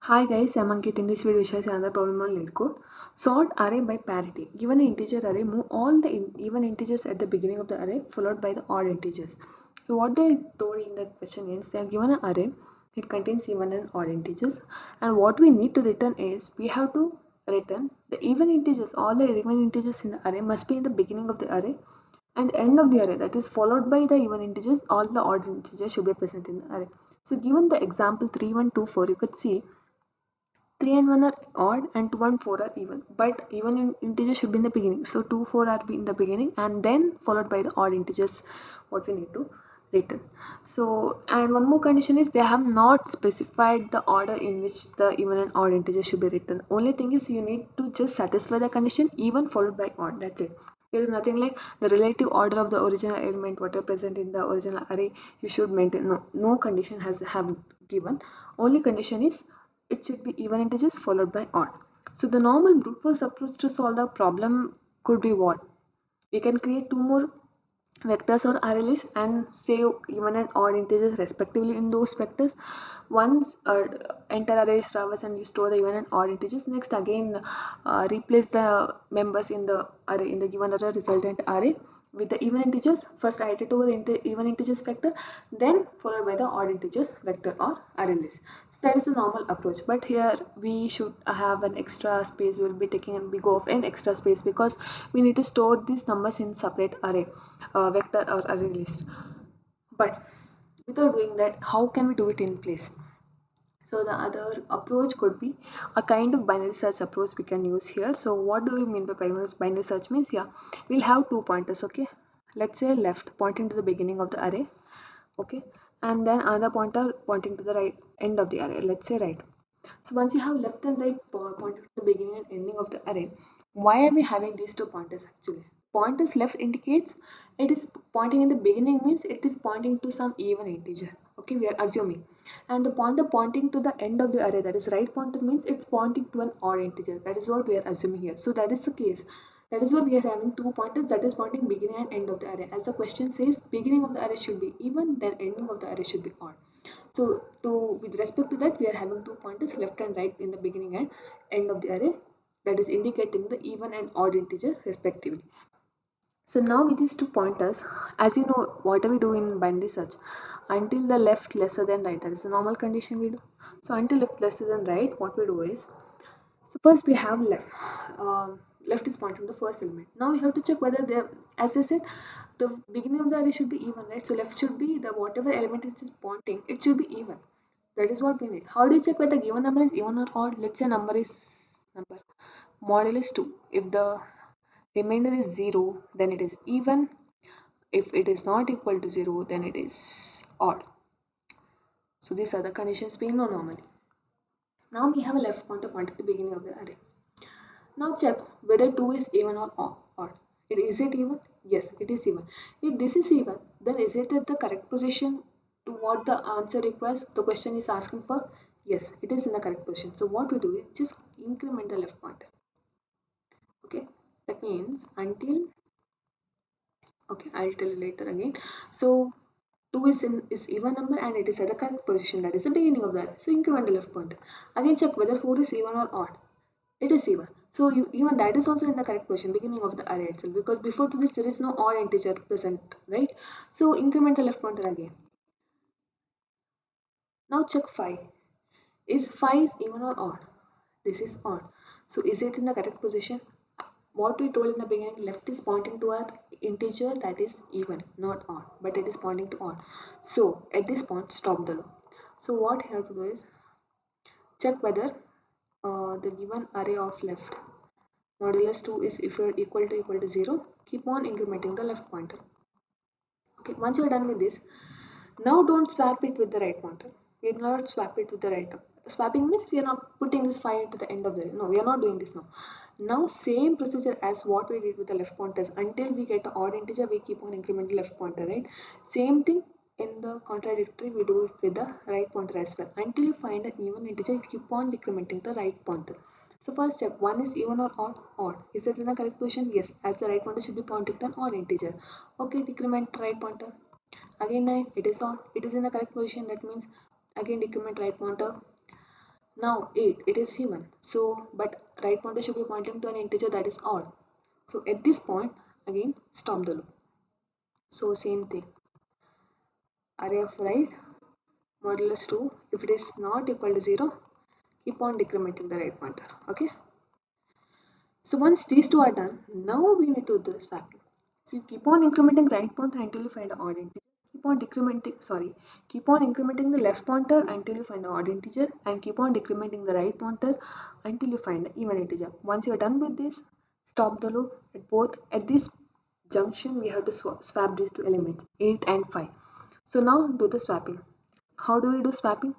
Hi guys, I'm Ankit. In this video, we shall see another problem on LeetCode. Sort array by parity. Given an integer array, move all the even integers at the beginning of the array followed by the odd integers. So what they told in the question is they are given an array. It contains even and odd integers, and what we need to return is we have to return the even integers. All the even integers in the array must be in the beginning of the array and end of the array, that is followed by the even integers. All the odd integers should be present in the array. So given the example 3, 1, 2, 4, you could see 3 and 1 are odd and 2 and 4 are even, but even in integers should be in the beginning, so 2 4 are be in the beginning and then followed by the odd integers what we need to return. So, and one more condition is they have not specified the order in which the even and odd integers should be written. Only thing is you need to just satisfy the condition even followed by odd, that's it. There is nothing like the relative order of the original element whatever present in the original array you should maintain. No condition has have given. Only condition is it should be even integers followed by odd. So the normal brute force approach to solve the problem could be what? We can create two more vectors or array list and save even and odd integers respectively in those vectors. Once enter array is traversed and you store the even and odd integers. Next again replace the members in the array in the given array resultant array with the even integers. First iterate over the even integers vector, then followed by the odd integers vector or array list. So that is the normal approach, but here we should have an extra space. We'll be taking a big of an extra space because we need to store these numbers in separate array vector or array list. But without doing that, how can we do it in place? So the other approach could be a kind of binary search approach we can use here. So what do we mean by binary search means? Yeah, we'll have two pointers. Okay, let's say left pointing to the beginning of the array. Okay, and then another pointer pointing to the right end of the array. Let's say right. So once you have left and right pointer to the beginning and ending of the array, why are we having these two pointers actually? Pointers left indicates it is pointing in the beginning means it is pointing to some even integer. Okay, we are assuming. And the pointer pointing to the end of the array, that is right pointer, means it's pointing to an odd integer. That is what we are assuming here. So that is the case. That is what we are having two pointers that is pointing beginning and end of the array. As the question says, beginning of the array should be even, then ending of the array should be odd. So with respect to that, we are having two pointers left and right in the beginning and end of the array, that is indicating the even and odd integer respectively. So now with these two pointers, as you know, what do we do in binary search? Until the left lesser than right, that is a normal condition we do. So until left lesser than right, what we do is, suppose we have left. Left is pointing to the first element. Now we have to check whether they, as I said, the beginning of the array should be even, right? So left should be the whatever element is pointing, it should be even. That is what we need. How do you check whether the given number is even or odd? Let's say number is number. Model is 2. If the remainder is 0, then it is even. If it is not equal to 0, then it is odd. So these are the conditions being known normally. Now we have a left pointer point at the beginning of the array. Now check whether 2 is even or odd. Is it even? Yes, it is even. If this is even, then is it at the correct position to what the answer requires? The question is asking for? Yes, it is in the correct position. So what we do is just increment the left pointer. Okay, that means until, okay, I'll tell you later again. So 2 is even number and it is at the correct position, that is the beginning of the array. So increment the left pointer. Again check whether 4 is even or odd. It is even. So even that is also in the correct position, beginning of the array itself, because before to this there is no odd integer present, right? So increment the left pointer again. Now check 5. Is 5 is even or odd? This is odd. So is it in the correct position? What we told in the beginning, left is pointing to an integer that is even, not odd, but it is pointing to odd. So at this point, stop the loop. So what you have to do is check whether the given array of left modulus 2 is equal to 0. Keep on incrementing the left pointer. Okay, once you're done with this, now don't swap it with the right pointer. We will not swap it with the right. Swapping means we are not putting this 5 to the end of the array. No, we are not doing this now. Now same procedure as what we did with the left pointers. Until we get the odd integer, we keep on incrementing left pointer, right? Same thing in the contradictory, we do it with the right pointer as well. Until you find an even integer, you keep on decrementing the right pointer. So first check, 1 is even or odd? Odd. Is it in the correct position? Yes, as the right pointer should be pointing to an odd integer. Okay, decrement right pointer. Again 9, it is odd. It is in the correct position. That means again decrement right pointer. Now 8, it is even. So, but right pointer should be pointing to an integer that is odd. So at this point, again stop the loop. So same thing. Array of right modulus 2. If it is not equal to 0, keep on decrementing the right pointer. Okay. So once these two are done, now we need to do the swapping. So you keep on incrementing right pointer until you find the odd integer. Keep on incrementing the left pointer until you find the odd integer, and keep on decrementing the right pointer until you find the even integer. Once you are done with this, stop the loop at both. At this junction, we have to swap these two elements, 8 and 5. So now do the swapping. How do we do swapping?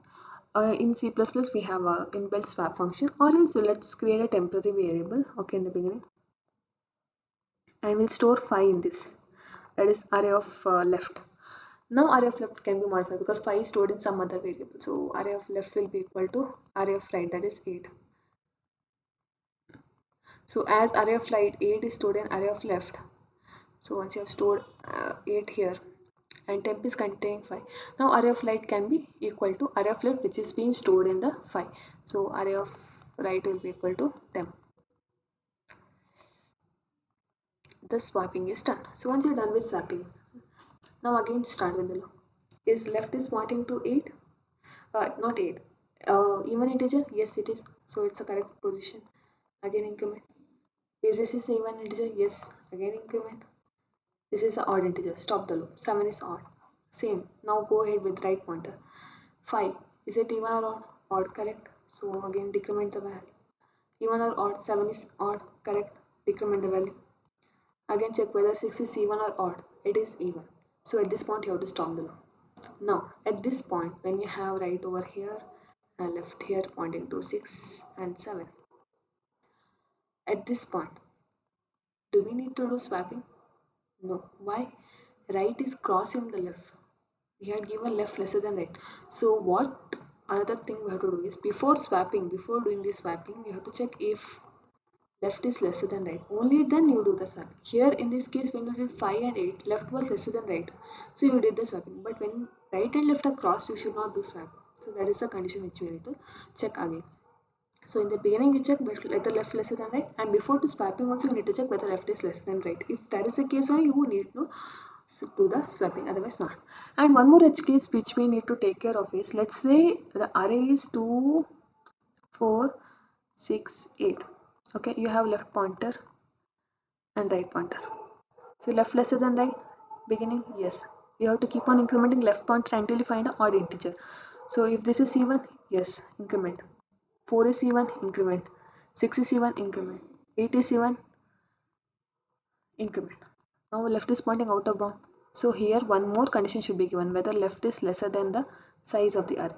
In C++, we have a inbuilt swap function, or else let's create a temporary variable, okay, in the beginning, and we'll store 5 in this. That is array of left. Now array of left can be modified because 5 is stored in some other variable. So array of left will be equal to array of right, that is 8. So as array of right 8 is stored in array of left. So once you have stored 8 here and temp is containing 5. Now array of right can be equal to array of left which is being stored in the 5. So array of right will be equal to temp. The swapping is done. So once you're done with swapping, now again start with the loop. Is left is pointing to 8? Not 8. Even integer? Yes, it is. So it's a correct position. Again increment. Is this is even integer? Yes. Again increment. This is an odd integer. Stop the loop. 7 is odd. Same. Now go ahead with right pointer. 5. Is it even or odd? Odd, correct. So again decrement the value. Even or odd? 7 is odd, correct. Decrement the value. Again check whether 6 is even or odd. It is even. So at this point you have to stop the loop. Now at this point when you have right over here and left here pointing to 6 and 7. At this point, do we need to do swapping? No. Why? Right is crossing the left. We had given left lesser than right. So what another thing we have to do is before swapping, before doing this swapping, you have to check if left is lesser than right. Only then you do the swapping. Here in this case, when you did 5 and 8, left was lesser than right. So you did the swapping. But when right and left are crossed, you should not do swapping. So that is the condition which we need to check again. So in the beginning you check whether left lesser than right, and before to swapping also you need to check whether left is less than right. If that is the case only you need to do the swapping, otherwise not. And one more edge case which we need to take care of is, let's say the array is 2, 4, 6, 8. Okay, you have left pointer and right pointer. So left lesser than right, beginning, yes. You have to keep on incrementing left pointer until you find an odd integer. So if this is even, yes, increment. 4 is even, increment. 6 is even, increment. 8 is even, increment. Now left is pointing out of bound. So here one more condition should be given, whether left is lesser than the size of the array.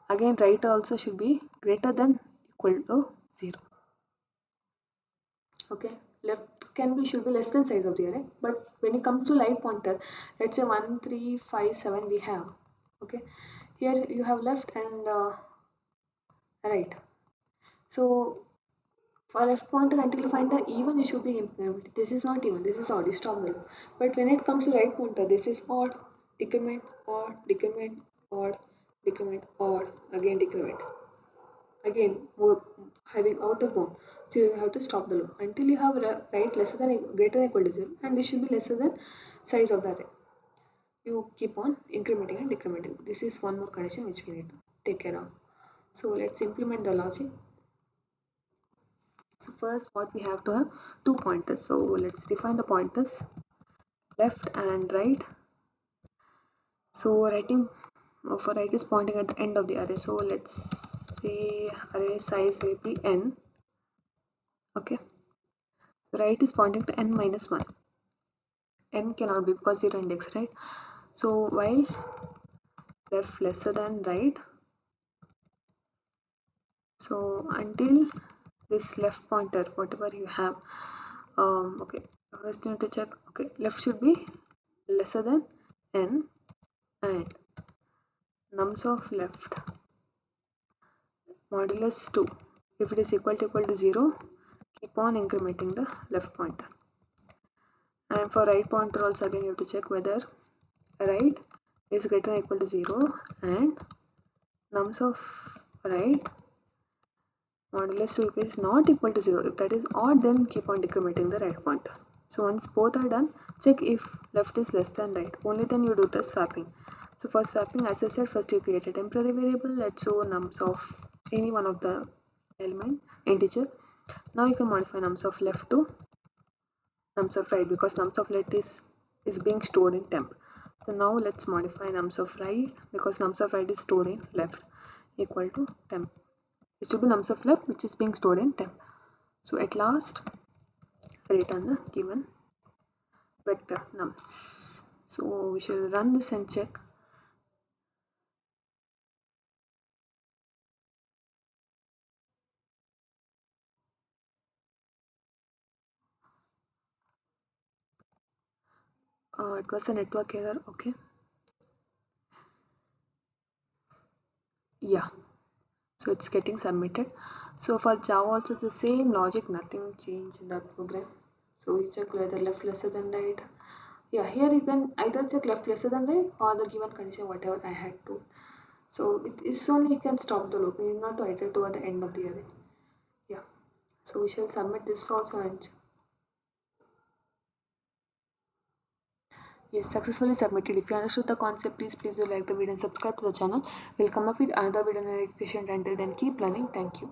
Again right also should be greater than equal to 0. Okay, left can be should be less than size of the array, but when it comes to right pointer, let's say 1, 3, 5, 7 we have. Okay, here you have left and right. So for left pointer until you find the even, you should be implemented. This is not even, this is odd, stop the loop. But when it comes to right pointer, this is odd, decrement, odd, decrement, odd, decrement, odd, again decrement. Again, we're having out of bound. So you have to stop the loop until you have right lesser than greater than equal to 0, and this should be lesser than size of the array. You keep on incrementing and decrementing. This is one more condition which we need to take care of. So let's implement the logic. So first what we have to have two pointers. So let's define the pointers left and right. So writing for right is pointing at the end of the array. So let's say array size will be n. Okay. So right is pointing to n minus 1. N cannot be because 0 index, right? So while left lesser than right, so until this left pointer, whatever you have, okay, first you need to check, okay, left should be lesser than n, and nums of left modulus 2. If it is equal to 0, keep on incrementing the left pointer. And for right pointer also again you have to check whether right is greater than or equal to 0 and nums of right? Modulus 2 is not equal to 0. If that is odd, then keep on decrementing the right pointer. So once both are done, check if left is less than right. Only then you do the swapping. So for swapping, as I said, first you create a temporary variable. Let's show nums of any one of the element integer. Now you can modify nums of left to nums of right, because nums of left is being stored in temp. So now let's modify nums of right, because nums of right is stored in left, equal to temp. It should be nums of left which is being stored in temp. So at last return the given vector nums. So we shall run this and check. It was a network error. Okay, yeah, so it's getting submitted. So for Java also the same logic, nothing changed in that program. So you check whether left lesser than right. Yeah, here you can either check left lesser than right or the given condition whatever I had to. So it is only you can stop the loop. You need not to iterate toward the end of the array. Yeah. So we shall submit this also and yes, successfully submitted. If you understood the concept, please do like the video and subscribe to the channel. We'll come up with another video in the next session. Until then, keep learning. Thank you.